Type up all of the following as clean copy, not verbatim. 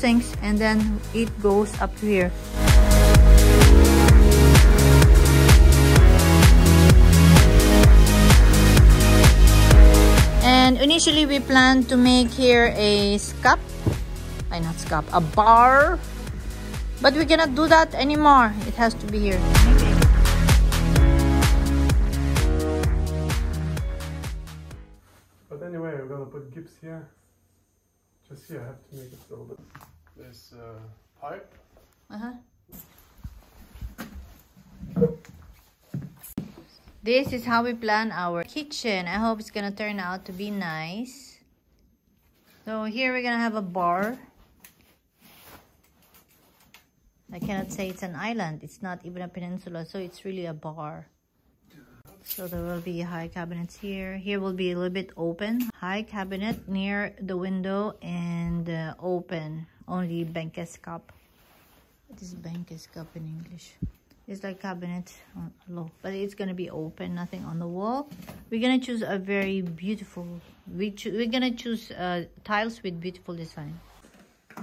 sinks, and then it goes up here. And initially we planned to make here a a bar, but we cannot do that anymore. It has to be here. But anyway, we're gonna put gifts here. Just here, I have to make it a little bit. This pipe. This is how we plan our kitchen. I hope it's gonna turn out to be nice. So here we're gonna have a bar. I cannot say it's an island. It's not even a peninsula, so it's really a bar. So there will be high cabinets here. Here will be a little bit open. High cabinet near the window and open. Only Benkes cup. What is Benkes cup in English? It's like cabinet low, but it's gonna be open, nothing on the wall. We're gonna choose a very beautiful. We're gonna choose tiles with beautiful design.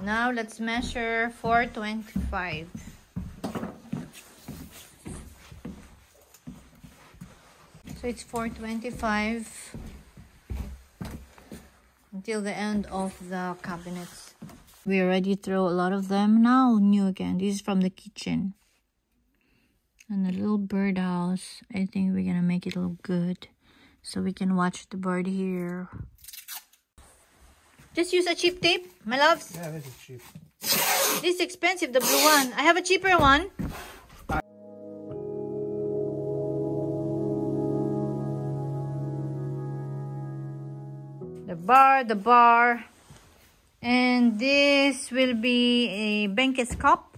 Now let's measure 425. So it's 425 until the end of the cabinets. We already throw a lot of them. Now new again. This is from the kitchen. And the little birdhouse, I think we're gonna make it look good so we can watch the bird here. Just use a cheap tape, my loves. Yeah, this is cheap. This is expensive, the blue one. I have a cheaper one. The bar. And this will be a Benkes cup.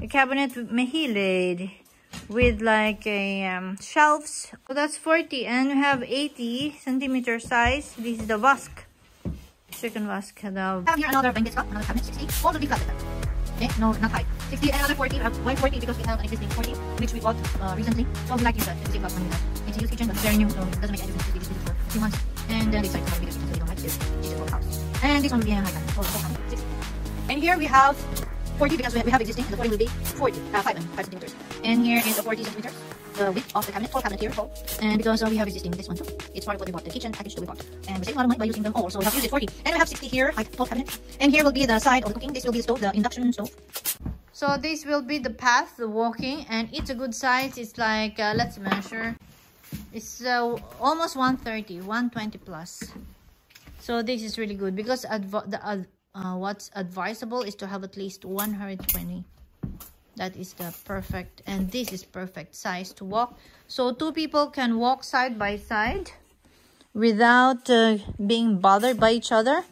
A cabinet with mahilid. With like a shelves. So that's 40, and we have 80 centimeter size. This is the Vask. Second Vask. We have here another Benkes cup, another cabinet, 60. All will be flat. Okay, no, not high. 60 and another 40. Why 40? Because we have an existing 40, which we bought recently. So we like use that. It's a cheap cup when we have. It's a used kitchen, but it's very new, so it doesn't make any difference. We just use it for a few months. And then they decided to have a bigger kitchen, so they don't like this. She just bought a house. And this one will be in a high cabinet. So the whole cabinet, 60. And here we have 40 because we have existing, and the 40 will be 5 centimeters. And here is the 40 centimeters, the width of the cabinet, whole cabinet here, whole. And because we have existing this one too, it's part of what we bought, the kitchen package that we bought. And we save a lot of money by using them all, so we have to use it 40. And we have 60 here, tall cabinet. And here will be the side of the cooking. This will be the stove, the induction stove. So this will be the path, the walking, and it's a good size. It's like, let's measure. It's almost 130, 120 plus. So this is really good because what's advisable is to have at least 120. That is the perfect, and this is perfect size to walk. So 2 people can walk side by side without being bothered by each other.